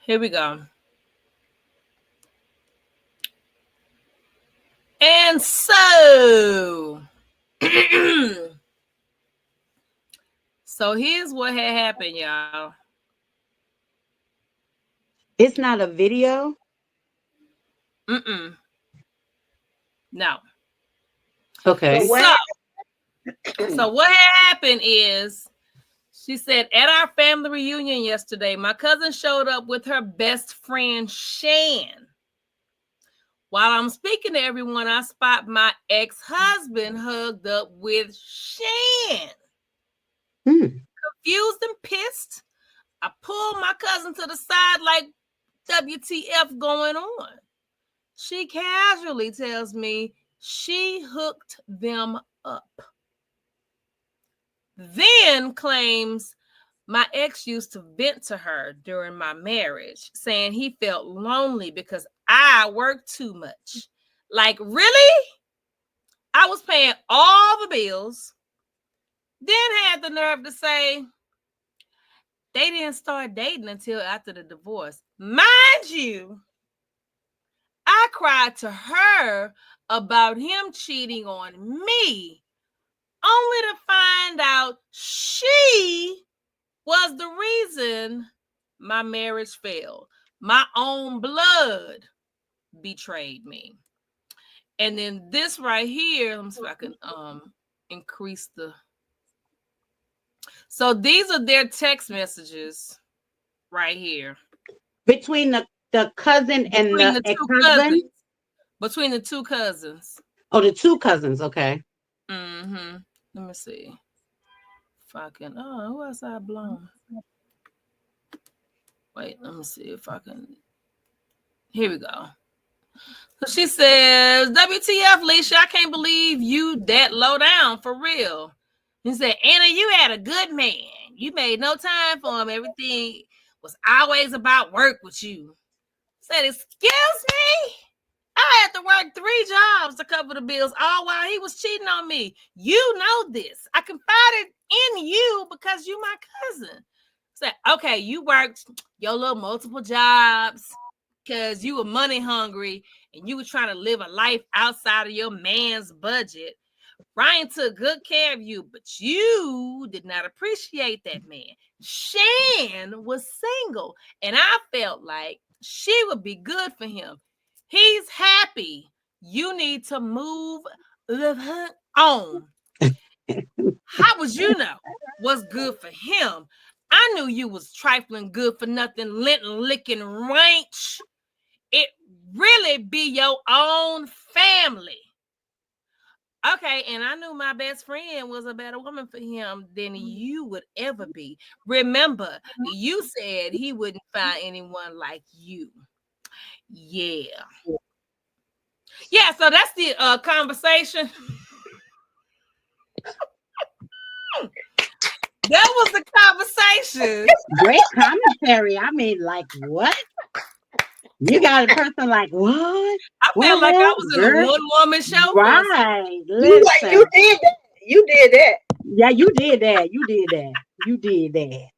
Here we go. And so, so here's what had happened, y'all. It's not a video. Mm-mm. No. Okay. So what? So what happened is she said at our family reunion yesterday, my cousin showed up with her best friend Shan. While I'm speaking to everyone, I spot my ex-husband hugged up with Shan. Hmm. Confused and pissed, I pulled my cousin to the side like WTF going on. She casually tells me she hooked them up. Then claims my ex used to vent to her during my marriage, saying he felt lonely because I worked too much. Like, really? I was paying all the bills, then had the nerve to say they didn't start dating until after the divorce. Mind you, I cried to her about him cheating on me, only to find out she was the reason my marriage failed. My own blood betrayed me. And then this right here, let me see if I can increase the. So these are their text messages right here Between the cousin and between the the two ex-husband? cousins. Between the two cousins. Oh, the two cousins. Okay. Mm-hmm. Let me see if I can. Oh, who else I blown? Wait, let me see if I can. Here we go. So she says, WTF, Leisha, I can't believe you that low down for real. He said, Anna, you had a good man. You made no time for him. Everything was always about work with you. Said, excuse me? I had to work 3 jobs to cover the bills, all while he was cheating on me. You know this. I confided in you because you my cousin. Said, okay, you worked your little multiple jobs because you were money hungry and you were trying to live a life outside of your man's budget. Ryan took good care of you, but you did not appreciate that man. Shan was single, and I felt like she would be good for him. He's happy. You need to move on. How would you know what's good for him? I knew you was trifling good for nothing, lint licking ranch. It really be your own family. Okay, and I knew my best friend was a better woman for him than you would ever be. Remember, you said he wouldn't find anyone like you. Yeah. Yeah, so that's the conversation. That was the conversation. Great commentary. I mean, like, what? You got a person like, what? I felt like I What, was in a girl? one-woman show for a second. Right. You Listen. did that. You did that. Yeah, you did that. You did that. You did that.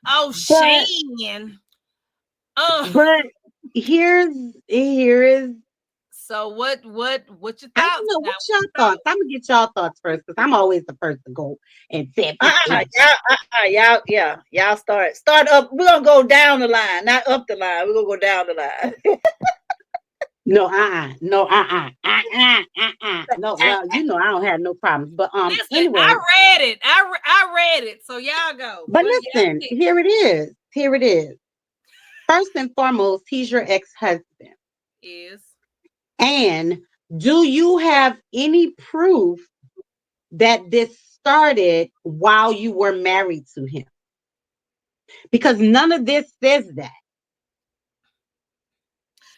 Oh, But Shane. Uh, but here is so what your I don't thoughts know now? what's your thoughts. I'm gonna get y'all thoughts first because I'm always the first to go and set the stage. Y'all start up. We're gonna go down the line, not up the line. We're gonna go down the line. No, no, no. Well, you know I don't have no problems, but Listen, anyway. I read it. I read it. So y'all go. But What y'all listen, think here it is. Here it is. First and foremost, he's your ex-husband. is And do you have any proof that this started while you were married to him? Because none of this says that.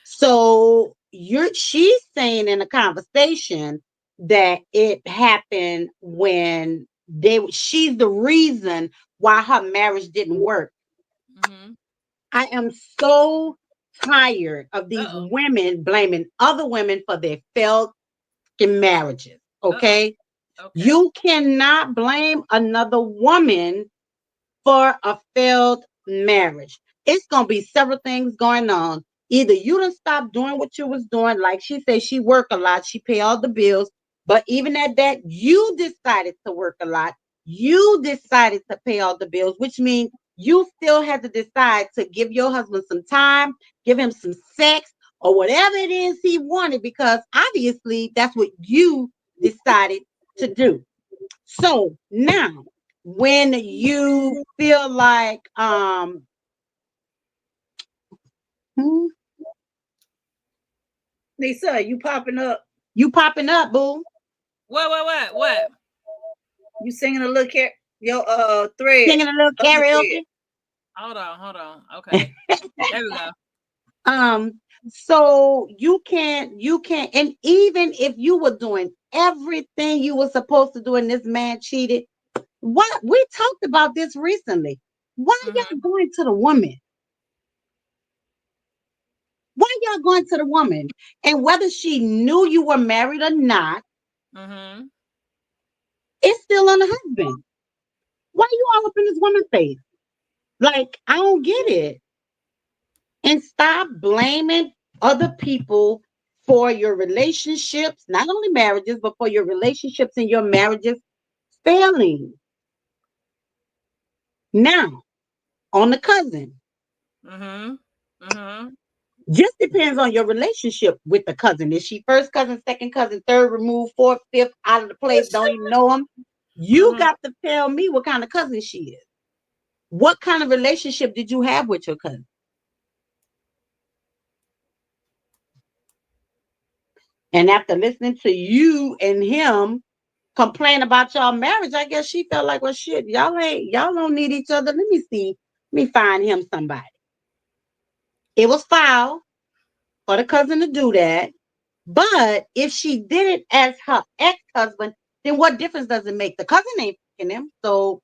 So she's saying in a conversation that it happened when she's the reason why her marriage didn't work. mm-hmm. I am so tired of these Uh-oh. women blaming other women for their failed marriages. Uh-oh. Okay. Okay. You cannot blame another woman for a failed marriage. It's gonna be several things going on. Either you done stop doing what you was doing, like she said, she work a lot, she pay all the bills, but even at that, you decided to work a lot. You decided to pay all the bills, which means you still had to decide to give your husband some time, give him some sex, or whatever it is he wanted, because obviously that's what you decided to do. So now, when you feel like hmm, Lisa, you popping up. you popping up, boo. What? You singing a little your thread. Singing a little Other thread. karaoke. Hold on. Okay. There we go. Um, so you can't, and even if you were doing everything you were supposed to do and this man cheated, what we talked about this recently. Why Mm-hmm. y'all going to the woman? Why y'all going to the woman? And whether she knew you were married or not, Mm-hmm. it's still on the husband. Why you all up in this woman's face? Like, I don't get it. And stop blaming other people for your relationships, not only marriages, but for your relationships and your marriages failing. Now, on the cousin, Mm-hmm. Mm-hmm. just depends on your relationship with the cousin. Is she first cousin, second cousin, third removed, fourth, fifth, out of the place, don't even know him? You Mm-hmm. got to tell me what kind of cousin she is. What kind of relationship did you have with your cousin? And after listening to you and him complain about y'all marriage, I guess she felt like, well, shit, y'all don't need each other. Let me see. Let me find him somebody. It was foul for the cousin to do that. But if she did it as her ex-husband, then what difference does it make? The cousin ain't fucking him. So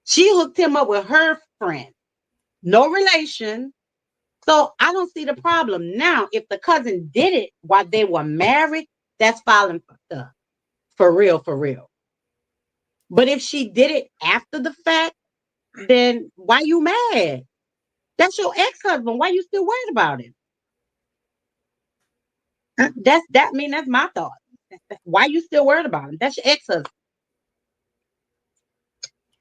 she hooked him up with her friend. No relation. So I don't see the problem. Now, if the cousin did it while they were married, that's foul and fucked up. For real, for real. But if she did it after the fact, then why you mad? That's your ex-husband. Why you still worried about him? That. I mean, that's my thought. Why you still worried about him? That's your ex-husband.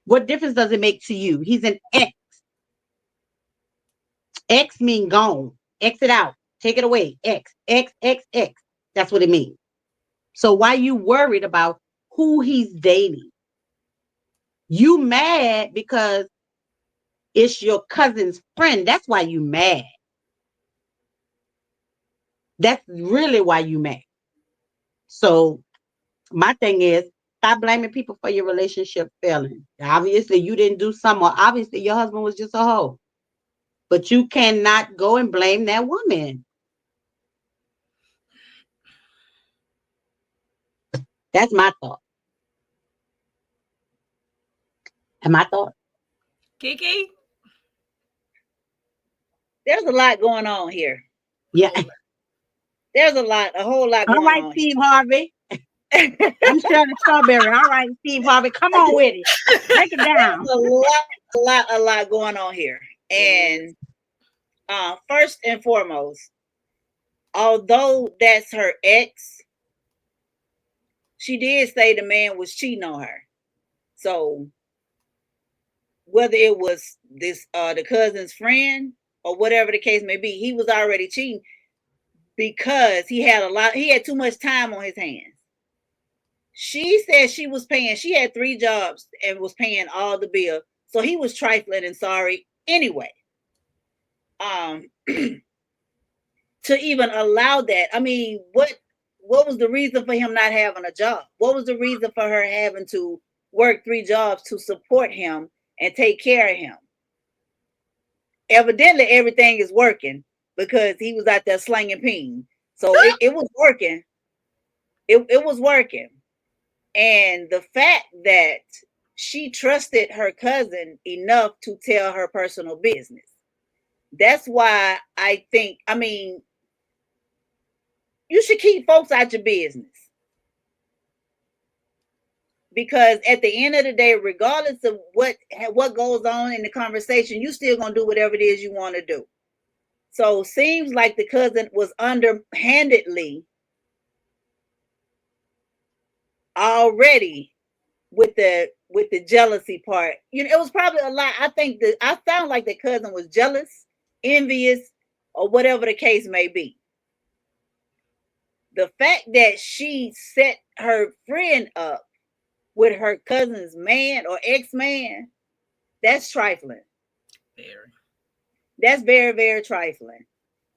What difference does it make to you? He's an ex. Ex mean gone. Exit out. Take it away. X. X. X. X. That's what it means. So why you worried about who he's dating? You mad because it's your cousin's friend. That's why you mad. That's really why you mad. So my thing is, stop blaming people for your relationship failing. Obviously, you didn't do some, or obviously your husband was just a hoe. But you cannot go and blame that woman. That's my thought. And my thought. Kiki? There's a lot going on here. Yeah. There's a whole lot All going right, on Steve Harvey. here. I'm Shirley Strawberry. All right, Steve Harvey. Come on with it. Break it down. A lot going on here. And first and foremost, although that's her ex, she did say the man was cheating on her. So whether it was this the cousin's friend or whatever the case may be, he was already cheating because he had too much time on his hands. She said she had three jobs and was paying all the bill. So he was trifling and sorry anyway. Um to even allow that. I mean, what was the reason for him not having a job? What was the reason for her having to work three jobs to support him and take care of him? Evidently, everything is working because he was out there slanging ping. So it was working. It was working. And the fact that she trusted her cousin enough to tell her personal business. That's why I think, I mean, you should keep folks out your business. because at the end of the day, regardless of what goes on in the conversation, you still gonna do whatever it is you want to do. So seems like the cousin was underhandedly already with the jealousy part. You know, it was probably a lot. I think that I found like the cousin was jealous, envious, or whatever the case may be. The fact that she set her friend up with her cousin's man or ex-man, that's trifling. Very. That's very, very trifling.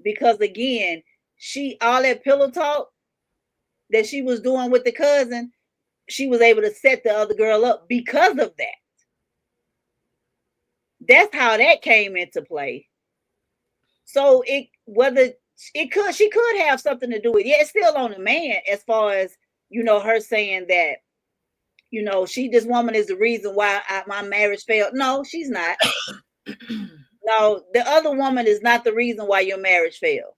Because again, she all that pillow talk that she was doing with the cousin, she was able to set the other girl up because of that. That's how that came into play. So it whether it could she could have something to do with it. Yeah, it's still on the man as far as her saying that she this woman is the reason why my marriage failed. No, she's not. No, the other woman is not the reason why your marriage failed.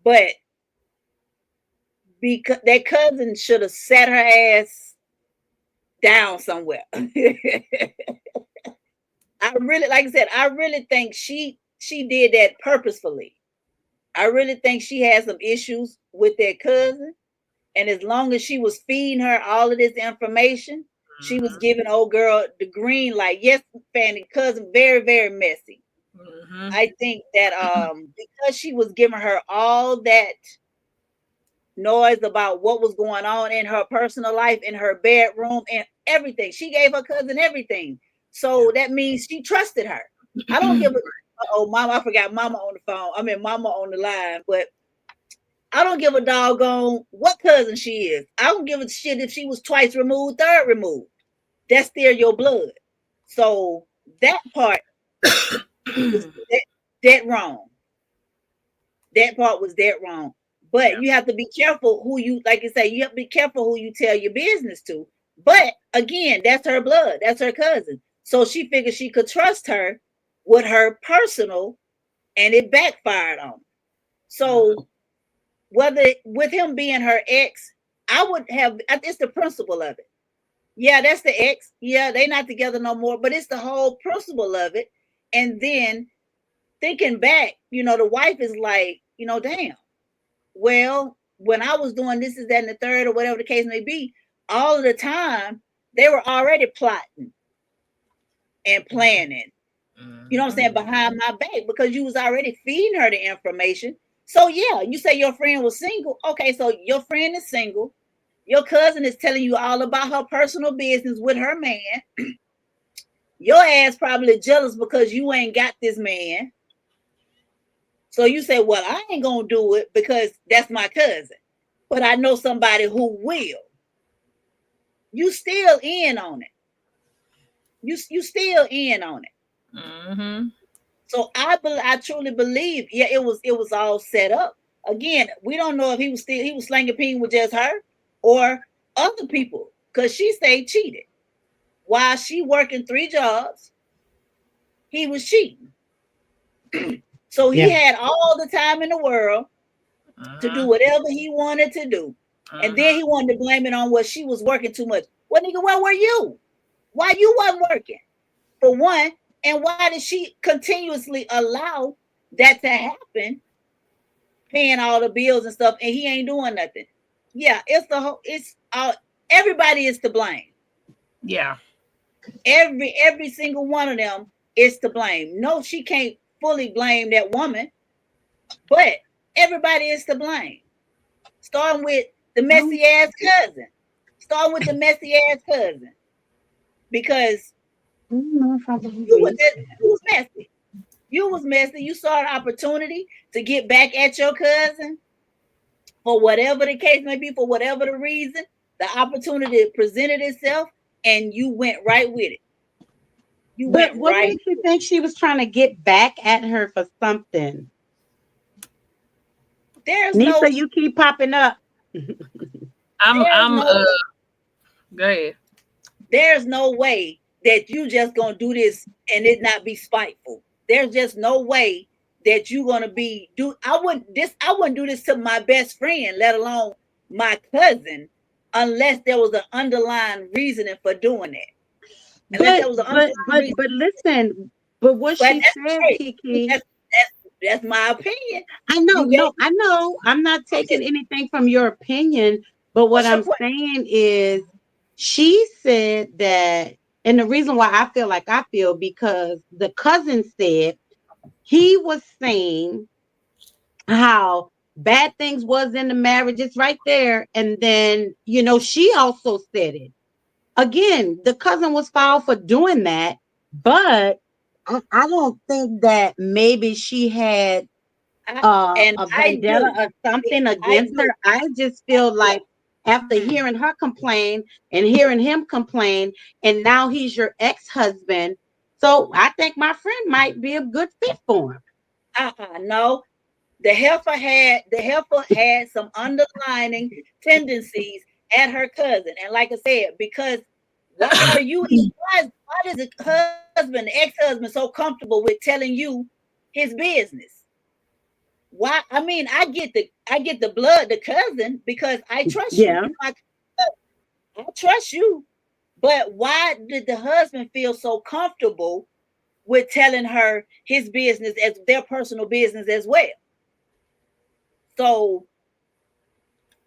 But because that cousin should have sat her ass down somewhere. I really, like I said, I really think she did that purposefully. I really think she had some issues with that cousin. And as long as she was feeding her all of this information, she was giving old girl the green light. Yes, Fanny, cousin, very, very messy. I think that because she was giving her all that noise about what was going on in her personal life, in her bedroom, and everything. She gave her cousin everything. So that means she trusted her. I don't give a mama, I forgot mama on the phone. I mean mama on the line, but I don't give a doggone what cousin she is. I don't give a shit if she was twice removed, third removed. That's still your blood. So that part was dead wrong. That part was dead wrong. But you have to be careful who you, like I say, you have to be careful who you tell your business to. But again, that's her blood. That's her cousin. So she figured she could trust her with her personal, and it backfired on her. So whether with him being her ex, I would have, it's the principle of it. Yeah, that's the ex. Yeah, they not together no more, but it's the whole principle of it. And then thinking back, the wife is like, damn, well, when I was doing this, is that, and the third, or whatever the case may be, all of the time, they were already plotting and planning. You know what I'm saying? Behind my back, because you was already feeding her the information. So yeah, you say your friend was single. Okay, so your friend is single. Your cousin is telling you all about her personal business with her man. Your ass probably jealous because you ain't got this man. So you say, well, I ain't gonna do it because that's my cousin. But I know somebody who will. You still in on it. You still in on it. So I truly believe, yeah, it was all set up. Again, we don't know if he was slanging peen with just her or other people, because she stayed cheated. While she working 3 jobs, he was cheating. So he had all the time in the world to do whatever he wanted to do. And then he wanted to blame it on what she was working too much. Well, nigga, where were you? Why you wasn't working? For one, and why did she continuously allow that to happen, paying all the bills and stuff, and he ain't doing nothing? Yeah, it's all, everybody is to blame. Yeah. Every single one of them is to blame. No, she can't fully blame that woman, but everybody is to blame. Starting with the messy ass cousin. Starting with the messy ass cousin. Because you was messy. You was messy. You saw an opportunity to get back at your cousin for whatever the case may be, for whatever the reason. The opportunity presented itself, and you went right with it. You But went what right. makes you think she was trying to get back at her for something? There's Nisa, no. you keep popping up. There's no. Go ahead. There's no way that you just gonna do this and it not be spiteful. There's just no way that you gonna I wouldn't do this to my best friend, let alone my cousin, unless there was an underlying reasoning for doing that. Unless But there was an but underlying but reason. but listen, but what But she that's said, hey, Kiki, that's my opinion. I know, You no, gave I know. I'm not taking okay. anything from your opinion, but what What's your I'm question? saying is she said that, and the reason why I feel like I feel because the cousin said he was saying how bad things was in the marriage. It's right there. And then, she also said it. Again, the cousin was foul for doing that, but I don't think that maybe she had I, and a I vendetta do. or something I against her. do. I just feel Yeah. like after Mm-mm. hearing her complain and hearing him complain, and now he's your ex-husband. So I think my friend might be a good fit for him. No. The heifer had some underlining tendencies at her cousin. And like I said, because why are you why is the husband, the ex-husband so comfortable with telling you his business? Why? I mean, I get the blood, the cousin, because I trust you. Yeah, You know, I trust you. But why did the husband feel so comfortable with telling her his business as their personal business as well? So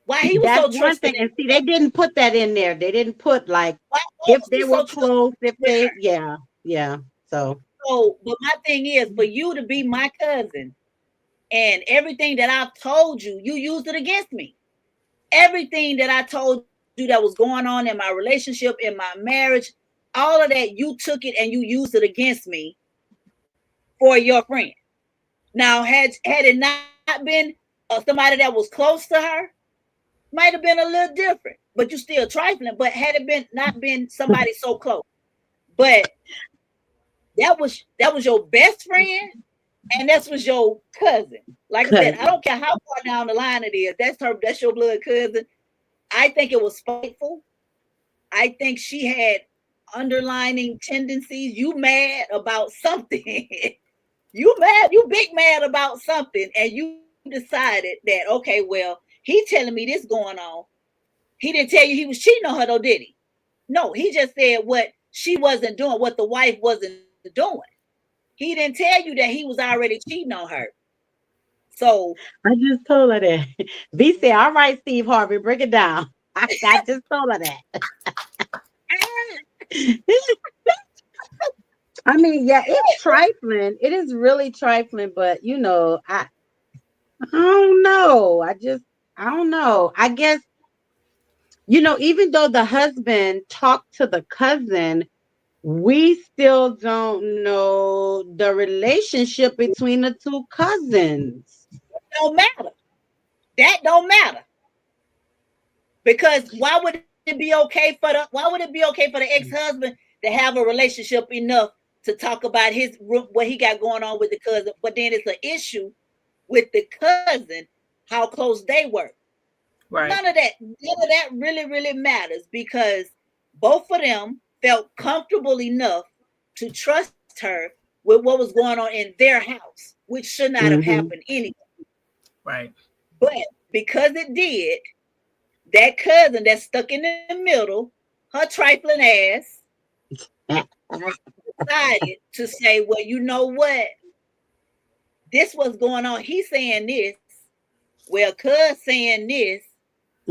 why he was that's so one trusting thing. in And see, they didn't put that in there. They didn't put like why if was they he were so trusting close, if with they, her? yeah, yeah. So So, but my thing is for you to be my cousin and everything that I've told you, you used it against me. Everything that I told you that was going on in my relationship, in my marriage, all of that, you took it and you used it against me for your friend. Now, had it not been somebody that was close to her, might have been a little different, but you still trifling. But had it been not been somebody so close, but that was your best friend, and that was your cousin. Like I said, I cousin. don't care how far down the line it is. That's her. That's your blood cousin. I think it was spiteful. I think she had underlining tendencies. You mad about something. You mad. You big mad about something, and you decided that okay, well, he telling me this going on. He didn't tell you he was cheating on her though, did he? No, he just said what she wasn't doing, what the wife wasn't doing. He didn't tell you that he was already cheating on her. So I just told her that. V said, all right, Steve Harvey, break it down. I just told her that. I mean, yeah, it's trifling. It is really trifling, but I don't know. I don't know. I guess, even though the husband talked to the cousin, we still don't know the relationship between the two cousins. don't matter. That don't matter. Because why would it be okay for the ex-husband to have a relationship enough to talk about what he got going on with the cousin, but then it's an issue with the cousin, how close they were. Right. None of that really matters because both of them felt comfortable enough to trust her with what was going on in their house, which should not have Hmm. happened anyway. Right. But because it did, that cousin that's stuck in the middle, her trifling ass decided to say, well, you know what? This was going on. He's saying this. Well, cuz saying this.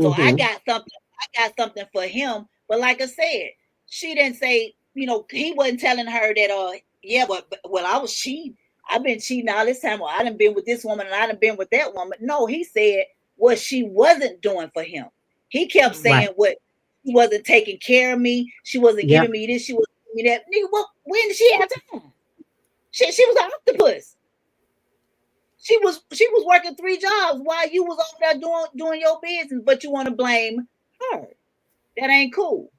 So I Hmm. got something. I got something for him. But like I said, she didn't say, he wasn't telling her that yeah, but well, I was cheating. I've been cheating all this time. Well, I done been with this woman and I done been with that woman. No, he said what she wasn't doing for him. He kept Right. saying what she wasn't taking care of me. She wasn't Yep. giving me this. She wasn't giving me that. Nigga, when did she have time? She was an octopus. She was working three jobs while you was over there doing your business, but you want to blame her. That ain't cool.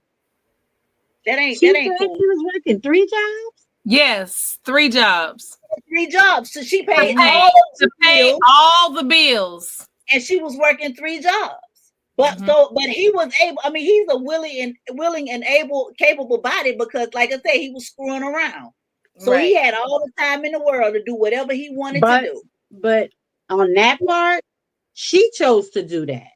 That ain't She that said ain't cool. she was working 3 jobs. Yes, 3 jobs Three jobs. So she to paid pay all of to the pay bills all the bills. and she was working three jobs. Mhm. But he was able, I mean, he's a willing and able, capable body because like I said, he was screwing around. So he Right. had all the time in the world to do whatever he wanted to But do. but on that part, she chose to do that.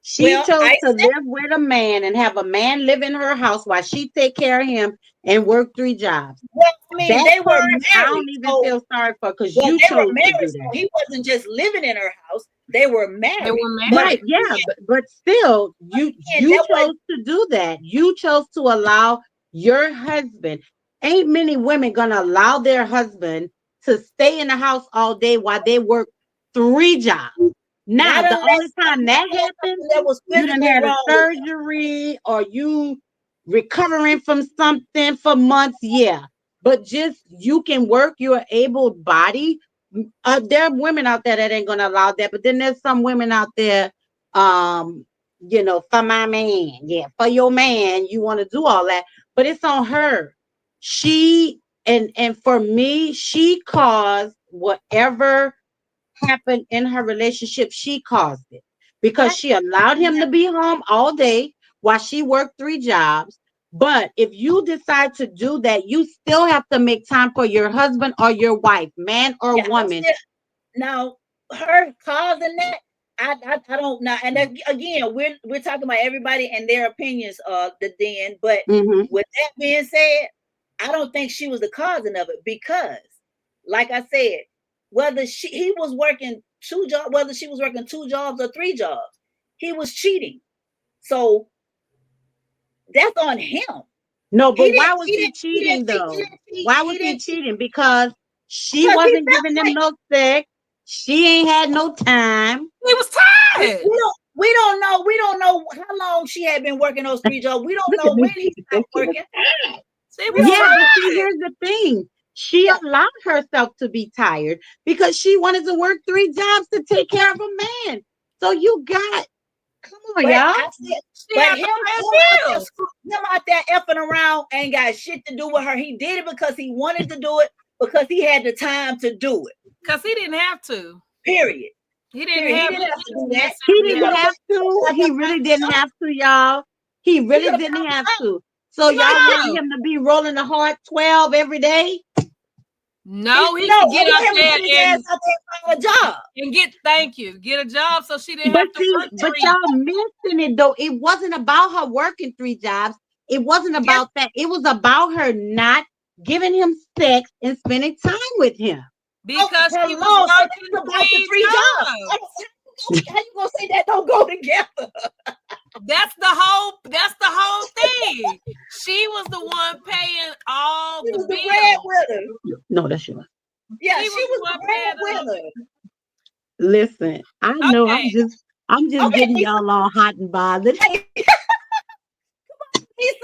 She Well, chose I to live with a man and have a man live in her house while she take care of him and work 3 jobs. well, I mean, That they were part I married, don't even so feel sorry for because well, you they were chose to married, do so that. he wasn't just living in her house. They were They married, were but Right, married. yeah, but still, again, you that was chose to do that. You chose to allow your husband. Ain't many women gonna allow their husband to stay in the house all day while they work 3 jobs. Now, not the only unless time not that unless happens, something that was you done physically had a wrong with them. surgery or you recovering from something for months, yeah. But just you can work, you're able body. There are women out there that ain't gonna allow that, but then there's some women out there, um, for my man, yeah, for your man, you want to do all that, but it's on her. She and for me, she caused whatever happened in her relationship. She caused it because I she allowed him to be home all day while she worked 3 jobs. But if you decide to do that, you still have to make time for your husband or your wife, man or yeah, I'm woman. still now her causing that. I don't know, and again, we're talking about everybody and their opinions. The den, but Hmm. with that being said, I don't think she was the causing of it because, like I said, whether he was working 2 jobs, whether she was working 2 jobs or 3 jobs, he was cheating. So that's on him. No, He but why didn't. was He he didn't. He didn't cheating cheat. He though? didn't cheat. Why was He he didn't cheat cheating? Because she because he wasn't felt giving him like no sex. She ain't had no time. He was we, tired. we don't. We don't know. We don't know how long she had been working those 3 jobs. We don't Look at know when this. he She stopped was working. tired. She We was don't Yeah, know. but see, tired. here's the thing. She Yeah, allowed herself to be tired because she wanted to work 3 jobs to take care of a man. So you got, come on, but y'all. I said, She but had him, to pay out there, bills him out there effing around ain't got shit to do with her. He did it because he wanted to do it because he had the time to do it. because he didn't have to. Period. He didn't Period. He have. didn't He have to do didn't that. He He necessarily could didn't have. have have went to. out there He by really didn't himself. have to, y'all. He He really could have didn't found have out. to. So y'all want No, him to be rolling the hard 12 every day? no, he No, could I get want out him to there get his ass out there and find a job. and get thank you, get a job so she didn't But have to see, work but three. y'all missing it though. It wasn't about her working 3 jobs. It wasn't Yes, about that. It was about her not giving him sex and spending time with him. oh, Because she was hello. So working that's about the three 3 jobs. jobs. How you gonna say that don't go together? That's the whole thing. She was the one paying all She the was the bills. breadwinner. No, that's yours. Yeah, She she was the was one the paying all breadwinner. Listen, I know okay. I'm just Okay, getting Lisa. y'all all hot and bothered. Hey, Lisa.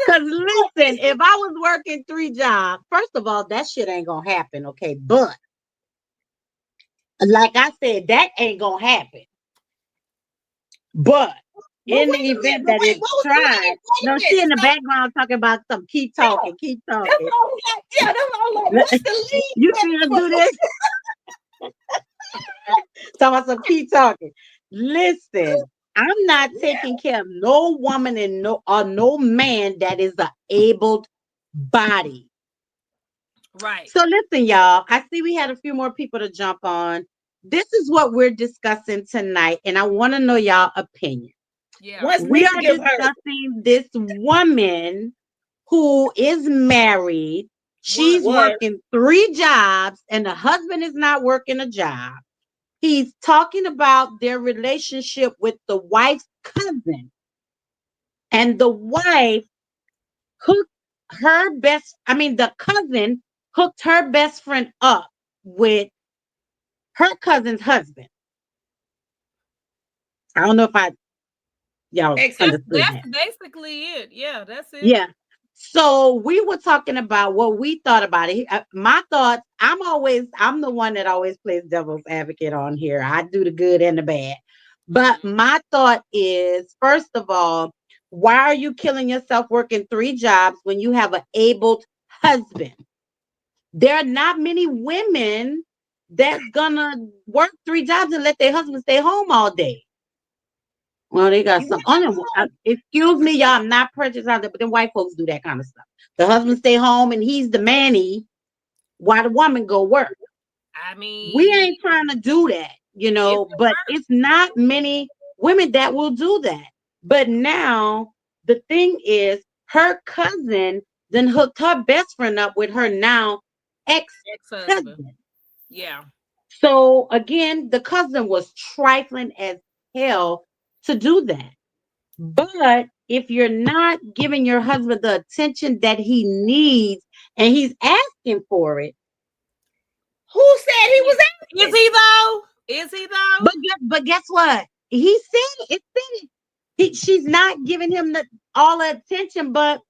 Cause Come on, listen, Lisa. if I was working 3 jobs, first of all, that shit ain't gonna happen, okay? But like I said, that ain't gonna happen. But But in the wait a minute. event But that wait, it's what was the tried, name? Wait no, a she in minute. the So background talking about some keep yeah, talking, keep that's talking. what I was like. Yeah, that's what I was like. What's the lead You see premise her for do this? Talking about some keep talking. Listen, I'm not yeah. taking care of no woman and no man that is a able body. Right. So listen, y'all. I see we had a few more people to jump on. This is what we're discussing tonight, and I want to know y'all opinion. Yeah. Once We Lisa are give her discussing this woman who is married. She's Was. was working 3 jobs, and the husband is not working a job. He's talking about their relationship with the wife's cousin, and the wife hooked the cousin hooked her best friend up with her cousin's husband. I don't know if y'all ex That's understood that's that. basically it. Yeah, that's it. Yeah. So we were talking about what we thought about it. My thoughts, I'm the one that always plays devil's advocate on here. I do the good and the bad. But Mhm. my thought is, first of all, why are you killing yourself working 3 jobs when you have an able husband? There are not many women that's gonna work 3 jobs and let their husband stay home all day. Well, they got You some. went Oh back no, home. excuse me, y'all. I'm not prejudiced out there, but then white folks do that kind of stuff. The husband stay home and he's the manny while the woman go work. I We mean, ain't trying to do that, if it but it's not many women that will do that. But now the thing is, her cousin then hooked her best friend up with her now ex Ex-husband. cousin. Yeah. So again, the cousin was trifling as hell to do that. But if you're not giving your husband the attention that he needs and he's asking for it, Who said he was Is asking? he though? Is he though? but guess what? He said it. Said it. She's not giving him all the attention. But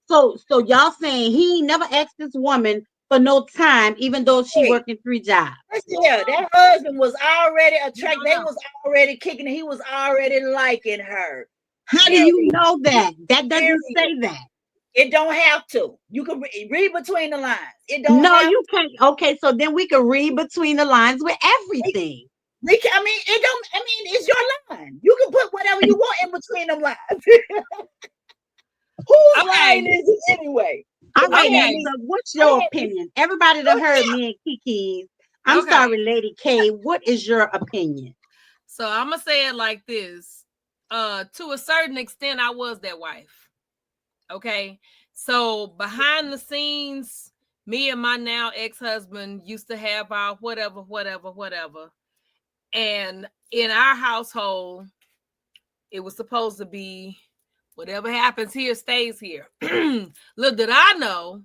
so y'all saying he never asked this woman for no time, even though she Hey, working 3 jobs. We yeah, don't that know. husband was already We attracted. don't They know. was already kicking it. He was already liking her. How do Period. you know that? That doesn't Period. say that. It don't have to. You can read between the lines. It don't No, have you can't. Okay, so then we can read between the lines with everything. we can, I mean, it don't. I mean, it's your line. You can put whatever you want in between them lines. Whose Okay. line is it anyway? All right, I had Okay. me. Lisa, what's I your had me. opinion? Everybody Oh that heard yeah. me and Kiki's. I'm Okay. sorry, Lady K. What is your opinion? So I'm gonna say it like this. To a certain extent, I was that wife. Okay. So behind the scenes, me and my now ex-husband used to have our whatever, whatever, whatever. And in our household, it was supposed to be whatever happens here stays here. Little did I know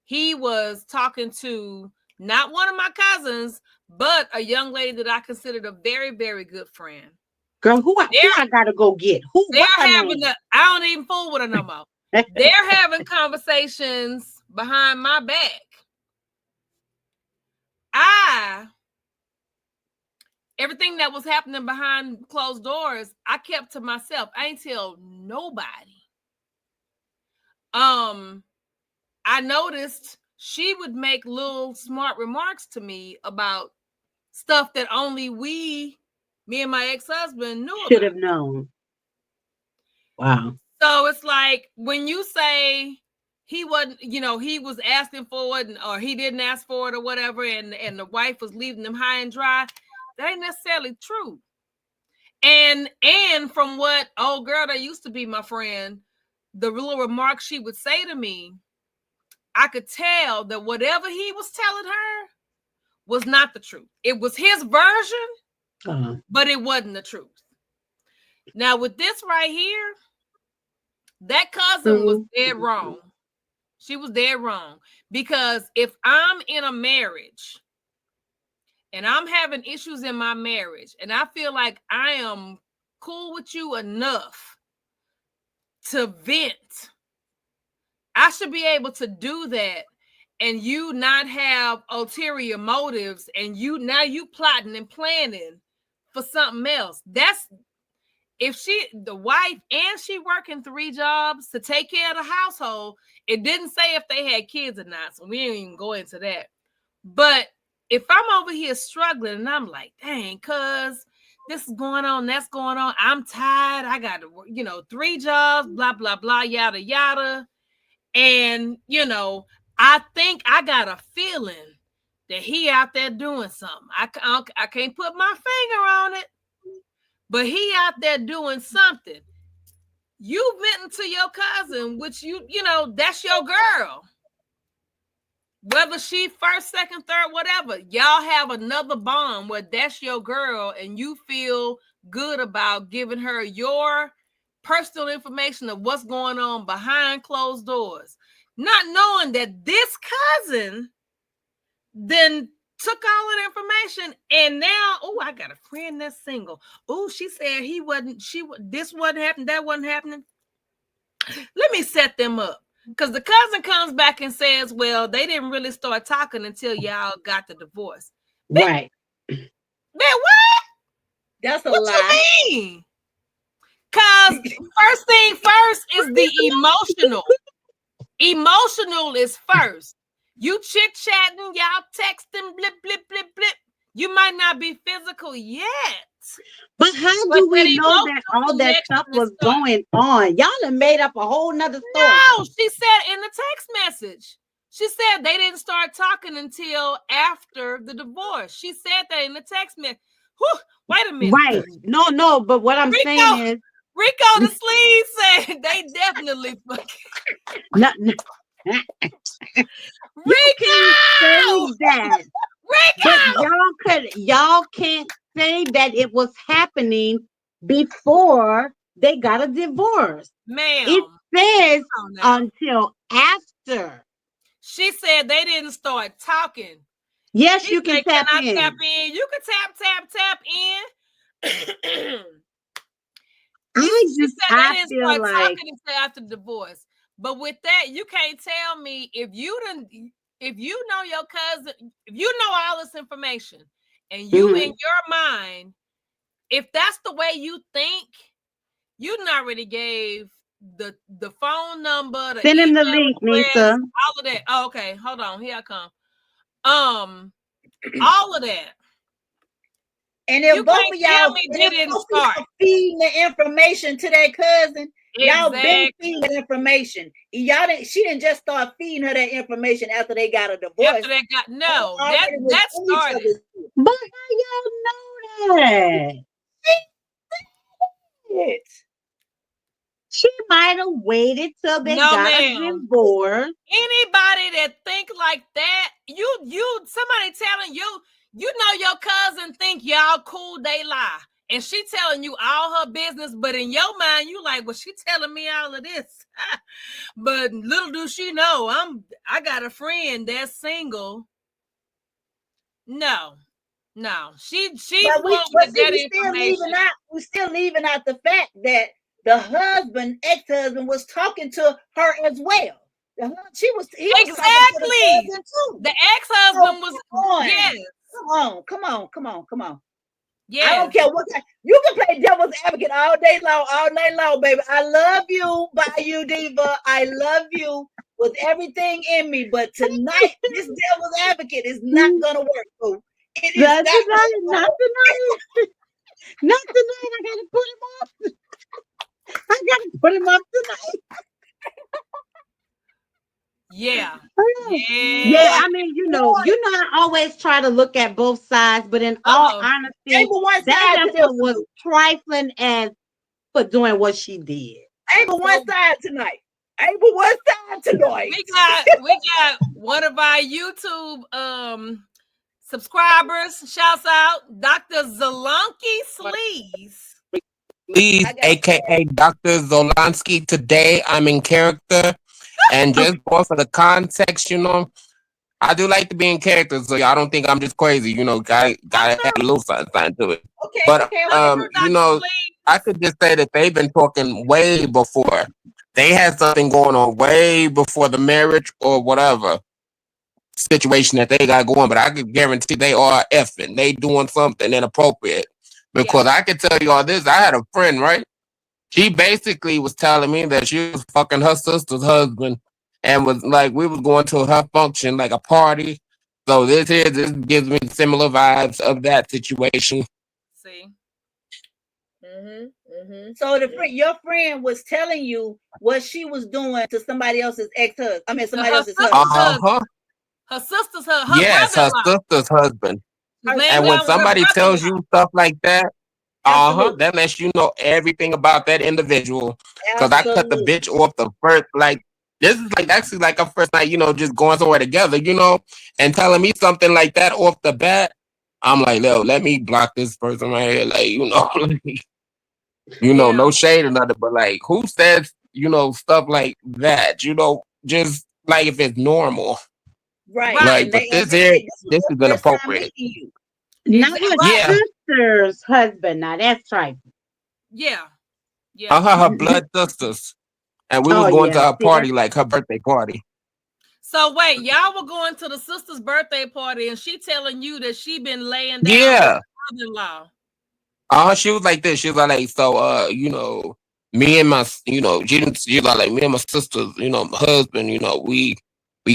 he was talking to not one of my cousins, but a young lady that I considered a very, very good friend. Girl, who They're I gotta go get? they're What's her having name? the I don't even fool with her no more. They're having conversations behind my back. I Everything that was happening behind closed doors, I kept to myself. I ain't tell nobody. Um, I noticed she would make little smart remarks to me about stuff that only me and my ex-husband knew Should about. have known. Wow. So it's like when you say he wasn't, he was asking for it or he didn't ask for it or whatever, and the wife was leaving them high and dry, that ain't necessarily true. And from what old girl that used to be my friend, the little remarks she would say to me, I could tell that whatever he was telling her was not the truth. It was his version, but it wasn't the truth. Now, with this right here, that cousin was dead wrong. She was dead wrong. Because if I'm in a marriage and I'm having issues in my marriage and I feel like I am cool with you enough to vent, I should be able to do that and you not have ulterior motives and you plotting and planning for something else. That's if the wife and she working 3 jobs to take care of the household. It didn't say if they had kids or not, so we didn't even go into that. But if I'm over here struggling and I'm like, dang, cuz this is going on, that's going on, I'm tired, I got to work, 3 jobs, blah, blah, blah, yada, yada. And, I think I got a feeling that he out there doing something. I can't put my finger on it, but he out there doing something. You venting to your cousin, which that's your girl. Whether she first, second, third, whatever, y'all have another bond where that's your girl and you feel good about giving her your personal information of what's going on behind closed doors. Not knowing that this cousin then took all that information and now, I got a friend that's single. She said this wasn't happening, that wasn't happening. Let me set them up. Because the cousin comes back and says, well, they didn't really start talking until y'all got the divorce. Right. Man, what? That's a What lie. you mean? Because first thing first is the emotional. Emotional is first. You chit-chatting, y'all texting, blip, blip, blip, blip. You might not be physical yet. But how But do that we know that emotional all that stuff connection is was starting. going on? Y'all have made up a whole nother story. No, she said in the text message. She said they didn't start talking until after the divorce. She said that in the text message. Whew, wait a minute. Right. No, but what I'm saying Rico, is Rico the sleeve said they definitely fucking No, no, you can't Rico. say that. But Rico, y'all can't say that it was happening before they got a divorce. It ma'am. says Oh, now until after. she said they didn't start talking. Yes, He you can said, "Can tap I tap in. in? You can tap in." She said they I didn't feel start like talking until after the divorce. But with that, you can't tell me if you know your cousin, if you know all this information, and you in mhm. your mind, if that's the way you think, you done already gave the phone number, the Send him the email link, address, Nisa. all of that. Oh, okay, hold on, here I come. All of that. And You if both can't of tell y'all, me and they if didn't both of start. y'all feeding the information to that cousin, y'all been Exactly. feeding the information. Y'all didn't. She didn't just start feeding her that information after they got a After divorce. that got They no, already was that in each started. other's But how y'all know that? shit. She might have waited till they No, got a ma'am. divorce. Anybody that think like that, somebody telling you, you know your cousin think y'all cool, they lie. And she telling you all her business, but in your mind, you like, well, she telling me all of this. But little do she know, I got a friend that's single. No, no. She But forwarded see, that information. we still leaving out the fact that the husband, ex-husband, was talking to her as well. He was talking to the Exactly. cousin too. The So ex-husband was, come on, yes, come on. I don't yes. care what kind. You can play devil's advocate all day long, all night long, baby. I love you, Bayou Diva. I love you with everything in me. But tonight, this devil's advocate is not gonna work, boo. It is Not not tonight, gonna not work. tonight, not tonight. I gotta put him up. I gotta put him up tonight. Yeah. Yeah, Yeah. Boy, I mean, boy. I always try to look at both sides, but in all Uh-oh. honesty, Ain't but one that side to this heifer one, was boo. trifling as for doing what she did. Ain't but one So side tonight. Ain't but one side tonight. we got one of our YouTube subscribers. Shouts out Dr. Zalunky Sleaze. I Please, got aka Dr. Zolansky. Today I'm in character and Okay. just going for the context, I do like to be in character, so y'all don't think I'm just crazy, Oh gotta add a no, little something to it. okay, But okay, not okay. true, Dr. I Sleaze. could just say that they've been talking way before. They had something going on way before the marriage or whatever situation that they got going, but I could guarantee they are effing. They doing something inappropriate. Yeah. Because I can tell you all this. I had a friend, right? She basically was telling me that she was fucking her sister's husband and was like, we was going to her function, like a party. So this gives me similar vibes of that situation. See. So your friend was telling you what she was doing to somebody else's ex-husband. I mean, somebody Her else's husband. sister's Uh husband. huh. Her sister's her Yes, her brother-in-law. sister's husband. Who's Her laying And when down with her somebody tells brother-in-law. you stuff like that, Absolutely, that lets you know everything about that individual. Cause I cut the absolutely. bitch off the first, like, this is like actually like a first night, just going somewhere together, and telling me something like that off the bat. I'm like, no, let me block this person right here. Like, Yeah. no shade or nothing, but like, who says, stuff like that? Just like if it's normal. Right, Like, Right. but this was this is their first time inappropriate. meeting you. Not her Right. Yeah. sister's husband. Now that's trifling. Yeah. Yeah. Her blood sisters. And we Oh was going yeah. to her See that? party, like her birthday party. So wait, y'all were going to the sister's birthday party, and she telling you that she been laying down with Yeah. her brother-in-law. She was like this. She was like, so, me and my, she was like, me and my sisters, my husband, we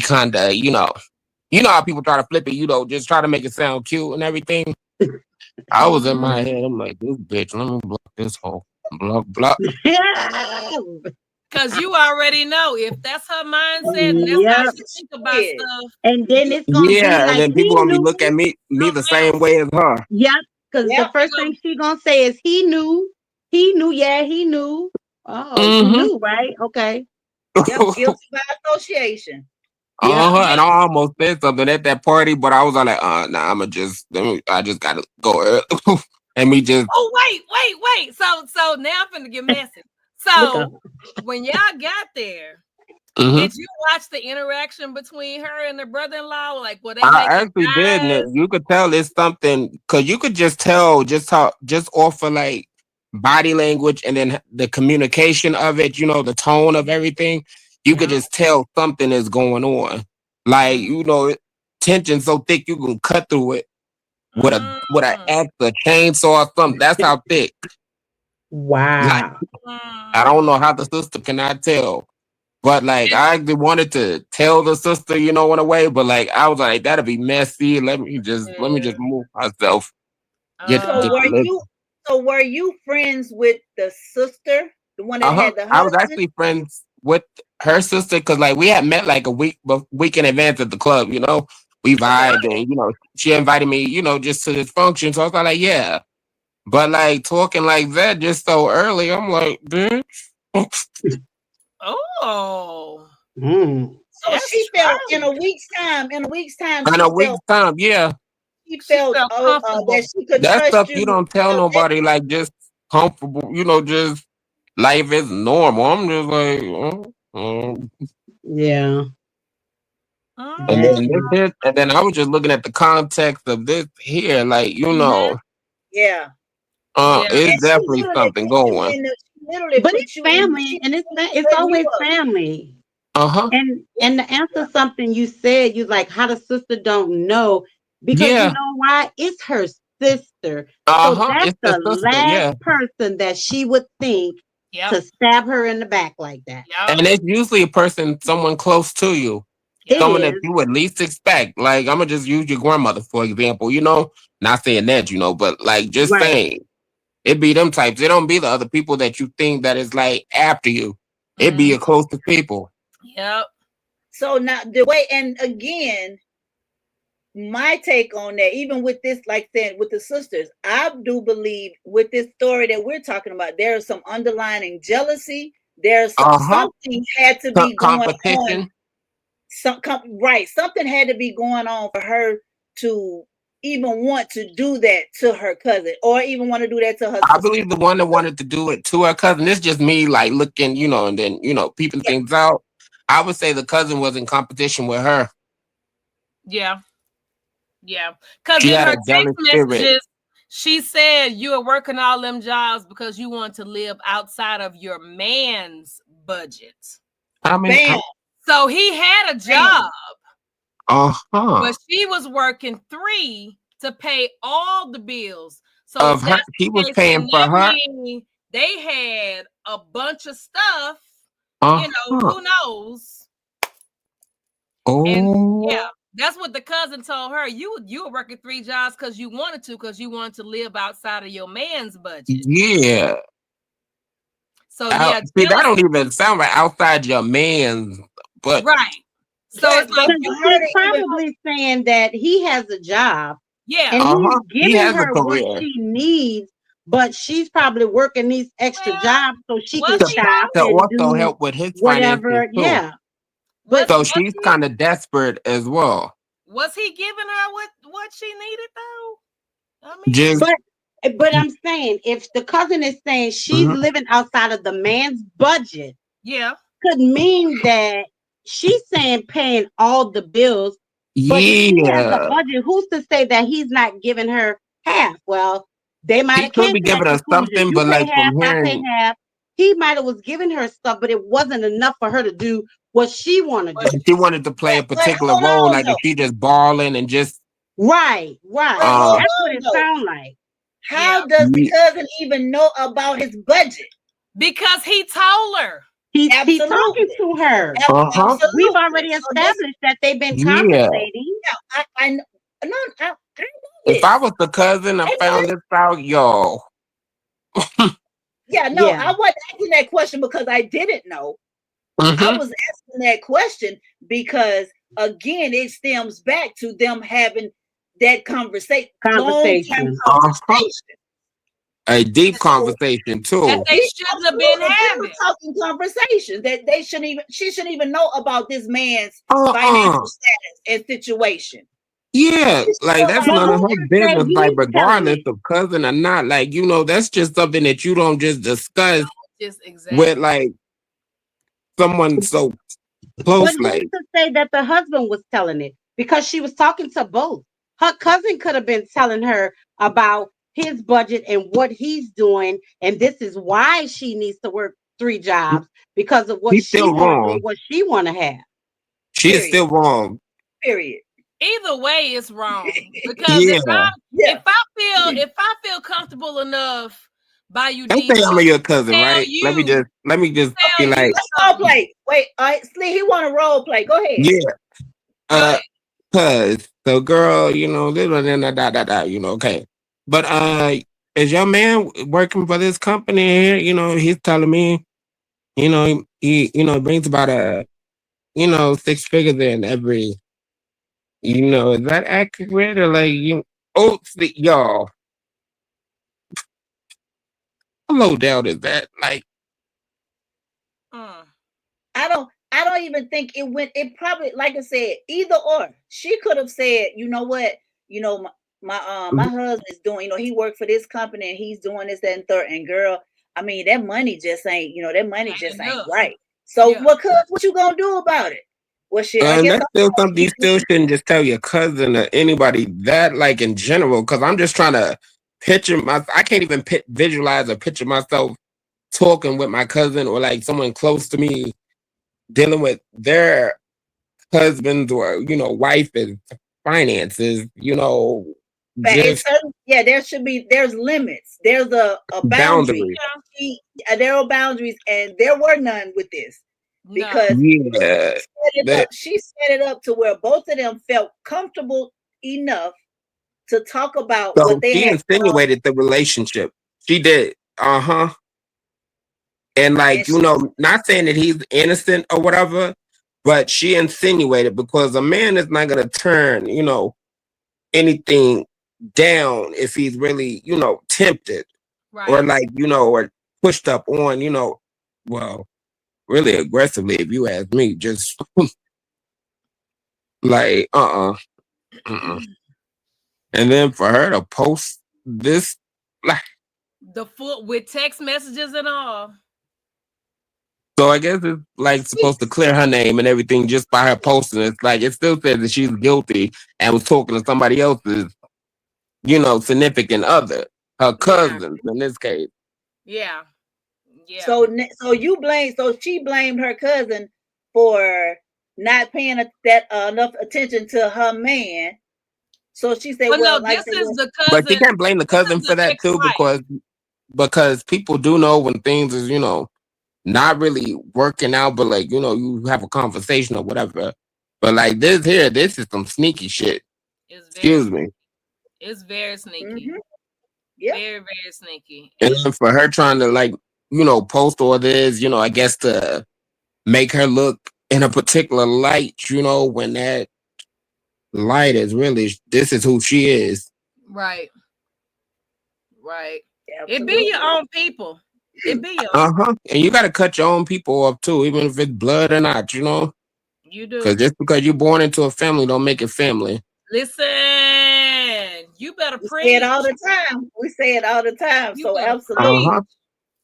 kind of, how people try to flip it, just try to make it sound cute and everything. I was in my Mm-hmm. head, I'm like, this bitch, let me block this hoe. Block, block. Cause you already know if that's her mindset and that's how Yep. she think about Shit. stuff. And then it's gonna be Yeah. And like then he people gonna be knew. looking at me Oh the no, same way as her. Yep. Because the Yep. she first thing gonna she gonna say is he knew. He knew. Yeah, he knew. Oh, you Mm-hmm. knew, right? Okay. Yep, guilty by association. Yeah. And I almost said something at that party, but I was all like, nah, I just gotta go early. And we just, Oh, wait. So now I'm finna get messy. Look up. So when y'all got there, mhm. did you watch the interaction between her and her brother-in-law? Like, were they I making actually did, and eyes? you could tell it's something because you could just tell just off of like body language and then the communication of it, the tone of everything. You could Yeah. just tell something is going on. Like tension so thick you can cut through it with an Mm, axe, a chainsaw, or something. That's how thick. Like Wow. I don't know mm. how the sister cannot tell. But like I actually wanted to tell the sister, in a way, but like I was like, that'd be messy. Let me just Yeah. move myself. So Get were Uh, you friends with the sister, the one that uh-huh. had the I was husband? actually friends with her sister because like we had met like a week in advance at the club, We Okay. vibed and she invited me, just to this function. So I was like, yeah. But like talking like that just so early, I'm like, bitch. oh, Mm. So that's she felt in a Charlie. week's time. In a week's time, In a week's time, yeah. she She felt felt that comfortable. she could That trust stuff you. you don't tell Felt that, nobody, like just comfortable, just life is normal. I'm just like, Yeah. and That then this Mm, is. hit, and then I was just looking at the context of this here, like hmm. yeah. Yeah. And it's she definitely literally something put you going. in the. She literally But put it's you in. family, She and was it's setting you always up. family. Uh huh. And to answer something you said, you like how the sister don't know because you Yeah. know why? It's her sister. Uh So huh. that's It's the the sister. last Yeah. person that she would think Yep. to stab her in the back like that. Yep. And it's usually a person, someone close to you, It Yep. someone that is. you would least expect. Like I'm gonna just use your grandmother for example. Not saying that, but like just Right. saying. It be them types. It don't be the other people that you think that is like after you. It be Mm, your closest people. yep. So now the way, and again, my take on that, even with this, like saying with the sisters, I do believe with this story that we're talking about, there is some underlying jealousy. There's Uh huh. something had to be going on. Competition. Right, something had to be going on for her to even want to do that to her cousin, or even want to do that to her I sister. believe the one that wanted to do it to her cousin. It's just me like looking, and then peeping Yeah, things out. I would say the cousin was in competition with her. Yeah. Yeah. Because She in had her a text jealous spirit. messages, she said you are working all them jobs because you want to live outside of your man's budget. I mean, bam, So he had a job, bam. uh huh. but she was working three to pay all the bills. So if Of her, that's he the was case, then paying for that her. means they had a bunch of stuff, Uh huh. who knows? And yeah, Oh that's what the cousin told her. You were working three jobs because you wanted to live outside of your man's budget. yeah. So yeah, See, that don't jealousy, even sound right outside your man's. But right? So Right, it's but like Because you, for her she's to even, probably saying that he has a job yeah. and uh he's huh, he giving has a her what career. she needs, but she's probably working these extra Well, jobs so she can was To, he shop to though? and also do help with his finances whatever. too. Yeah. But So Was she's he kind of desperate as well. was he giving her what she needed though? I mean, Just but but I'm saying if the cousin is saying she's mhm. living outside of the man's budget, yeah. could mean that she's saying paying all the bills, but if he has a Yeah, budget, who's to say that he's not giving her half? Well, they might he have could came be to that giving us conclusion. something, You but pay like half, from I pay hearing, half. He might have was giving her stuff, but it wasn't enough for her to do what she want to But do. she wanted to play a but particular hold role, on like if though. she just balling and just Right, right. But uh hold That's what on it though. sounds like. yeah, How does the yeah, cousin even know about his budget? because he told her. He's talking Absolutely. to her. uh-huh, We've Absolutely. already So this, established that they've been yeah. conversating. yeah, I know, no, I know If I this. was the cousin, I I know found this. this out, yo. Yeah, no, Yeah, I wasn't asking that question because I didn't know. I Mm-hmm. was asking that question because again, it stems back to them having that conversation, long term conversation. Uh-huh. conversation. a deep So conversation That too. they shouldn't have been they were having. talking conversations that they shouldn't even she shouldn't even know about this man's Uh-uh. financial status and situation. Yeah, She should like know that's about But none all of who that. her can say business. Like he's telling regardless it? of cousin or not, like that's just something that you don't just discuss Just with exactly. like someone so But close. who's Like to say that the husband was telling it? Because she was talking to both. Her cousin could have been telling her about his budget and what he's doing, and this is why she needs to work three jobs because of what she's she still want to do and wrong. what she want to have. She is Period. still wrong. Period. Either way, it's wrong because Yeah, Yeah. if I feel comfortable enough, Bayou don't say I'm Diva, your to cousin, tell right? you Let me just tell be you like, Let's role something. play. Wait, Slee, he want to role play. Go ahead. yeah, Go uh, ahead. cause the girl, this and that, okay. But is your man working for this company here? He's telling me, he brings about six figures in every, is that accurate or like y'all, how low down is that? Like, Mm. I don't even think it went. It probably, like I said, either or. She could have said, you know what, my husband is doing. He worked for this company and he's doing this, that, and third. And girl, I mean, that money just ain't. That money Ain't just ain't enough. right. So Yeah. what you gonna do about it? Well, shit. I guess that's still something you still shouldn't just tell your cousin or anybody that, like in general, because I'm just trying to I can't even visualize or picture myself talking with my cousin or like someone close to me dealing with their husband's or, wife and finances, it's just certain, yeah, there's limits. There's a boundary. boundaries. Yeah. There are boundaries, and there were none with this None. because Yeah. That she set it up to where both of them felt comfortable enough to talk about what so they she had done, insinuated the relationship. She did. Uh-huh. And and like, she not saying that he's innocent or whatever, but she insinuated because a man is not gonna turn, anything down if he's really, tempted or Right. like, or pushed up on, well, really aggressively, if you ask me, just like, uh-uh. And then for her to post this, like, The full with text messages and all. so I guess it's like supposed to clear her name and everything just by her posting. It's like it still says that she's guilty and was talking to somebody else's, significant other, her Yeah. cousins in this case. Yeah. Yeah. so she blamed her cousin for not paying that enough attention to her man. So she said, Well, no, well, like I this said, is well, the But she cousin. can't blame the This cousin is for the that too ex-wife. because people do know when things is, not really working out, but like, you have a conversation or whatever. But like this is some sneaky shit. It's very Excuse me. sneaky. It's very sneaky. mm-hmm, yep. Very, very sneaky. And And then for her trying to like, post all this, I guess to make her look in a particular light, when that light is really this is who she is. right, right. It be your Absolutely. own people. It be your own. Uh-huh. And you gotta cut your own people off too, even if it's blood or not, You Because do. just because you're born into a family don't make it family. Listen, you better We say it all preach. the time. We say it all the time. You So better absolutely. preach. Uh-huh.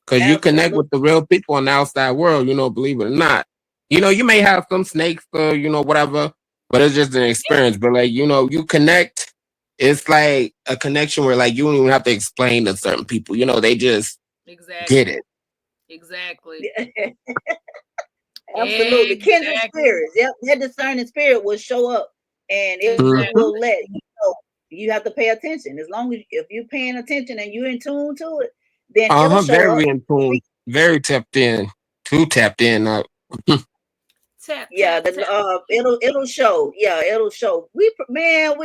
Because you connect Absolutely. with the real people in the outside world, believe it or not. You may have some snakes or, whatever, but it's just an experience. But like, you connect, it's like a connection where like you don't even have to explain to certain people. They just get Exactly. it. Exactly. Absolutely. Kindred Exactly. spirits. Yep. That discerning spirit will show up and it Exactly. Hmm. will let you know you have to pay attention. As long as if you're paying attention and you're in tune to it, then it'll Uh-huh. show up. Very in tune. Very tapped in. Too tapped in. Tap, Yeah, tap, tap. it'll show. Yeah, it'll show. We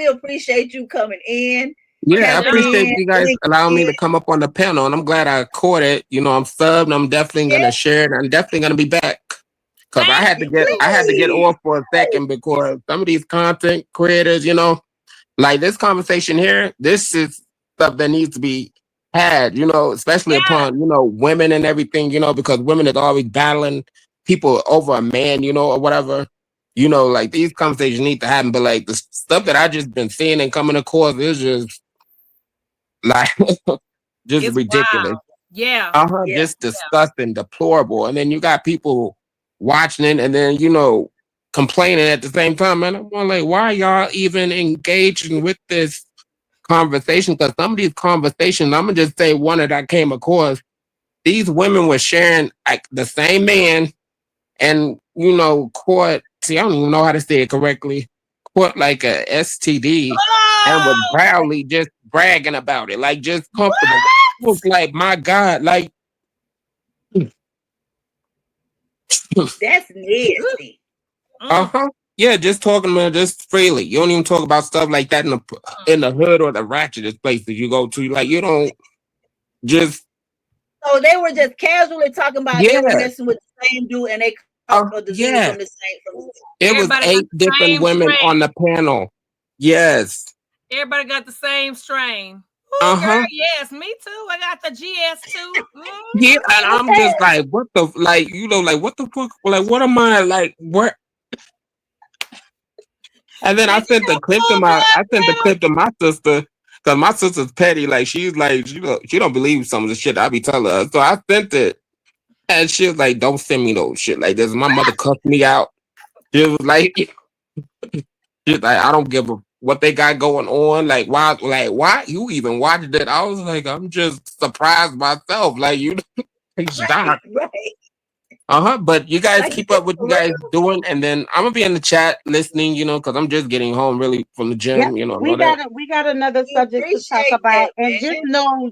appreciate you coming in, Yeah, I tapping No, appreciate in, you guys digging allowing me in. to come up on the panel, and I'm glad I caught it. I'm subbed. And I'm definitely Yeah, gonna share it. I'm definitely gonna be back because thank I had to get you. please. off for a second because some of these content creators, like this conversation here, this is stuff that needs to be. had, especially Yeah. upon, women and everything, because women is always battling people over a man, or whatever. Like these conversations need to happen, but like the stuff that I just been seeing and coming across is just like just It's ridiculous. wild. Yeah. Uh-huh, Yeah. just disgusting, deplorable. And then you got people watching it and then, complaining at the same time. And I'm like, why are y'all even engaging with this conversation? Because some of these conversations, I'm gonna just say one that I came across. These women were sharing like the same man and caught. See, I don't even know how to say it correctly. Caught like a STD and was Oh, proudly just bragging about it, like just comfortable. I was like, my God, like, That's what? nasty. uh Mm, huh, yeah, just talking about just freely. You don't even talk about stuff like that in the mm. hood or the ratchetest places you go to. Like you don't just So they were just casually talking about they were yeah, messing with the same dude and they caught a disease yeah. from the same. It was Everybody got 8 the different same women strain. on the panel. Yes. Everybody got the same strain. Uh Oh, girl, huh. yes, me too. I got the GS2. Yeah, and I'm Yes. just like, what the like, like what the fuck? Like, what am I like? What? And then Did you have full I blood sent the now? clip to my sister because my sister's petty. Like she's like she don't believe some of the shit I be telling her. So I sent it, and she was like, "Don't send me no shit like this." My mother cussed me out. She was like, she's like, I don't give a what they got going on. Why you even watched it? I was like, I'm just surprised myself. Like you Right, shocked. right. Uh-huh. But you guys Like, is keep this up what for you guys real? doing, and then I'm gonna be in the chat listening, because I'm just getting home really from the Yep. gym, and We all that. got another We subject to talk appreciate about. that, And just man. know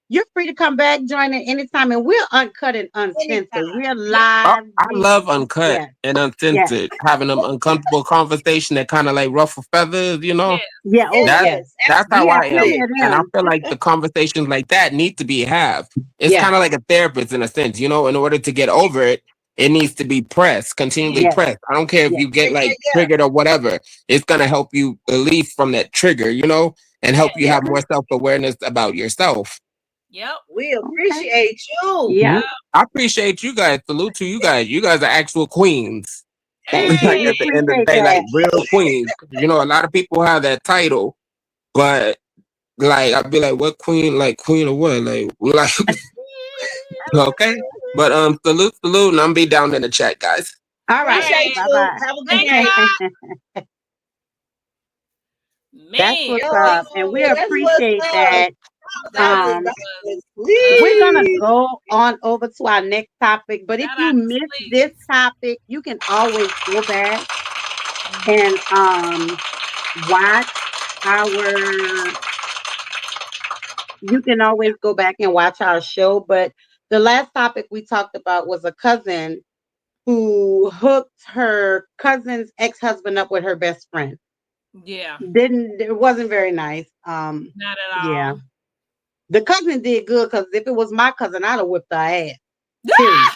you're free to come back, join in anytime, and we're uncut and uncensored. Anytime. We're Yep. Oh, live. I love uncut Yeah, and yeah, uncensored, having them uncomfortable conversation that kind of like ruffle feathers. Yes. yeah. Oh That yes. Yes, that's We how have I am. plenty absolutely. of And I them. feel like the conversations like that need to be have. It's Yeah, kind of like a therapist in a sense, in order to get over it, it needs to be pressed, continually yes, pressed. I don't care if yes. you get Yeah, like yeah, triggered or whatever. It's gonna help you relieve from that trigger, and Yes. help you yeah. have more self-awareness about yourself. Yep. We Okay. appreciate you. Yeah. Mhm. I appreciate you guys. Salute to you guys. You guys are actual queens. Thank you. Like We Hey. at the end of the appreciate day, like that. real queens. A lot of people have that title, but like I'd be like, what queen? Like queen of what? Like okay. But salute, and I'm be down in the chat, guys. All right. Right. Appreciate Bye you. bye. Have a good Thank night. you. That's Man. what's Yo, up, and we that's what's appreciate up. that. Dr. Um, Was Dr. we're gonna Please. go on over to our next topic, but if shout you out to missed this sleep. topic, you can always go back and Mhm. watch our you can always go back and watch our show. But the last topic we talked about was a cousin who hooked her cousin's ex-husband up with her best friend. Yeah. Didn't It wasn't very nice. Not at Yeah. all. The cousin did good because if it was my cousin, I'd have whipped her ass. Period.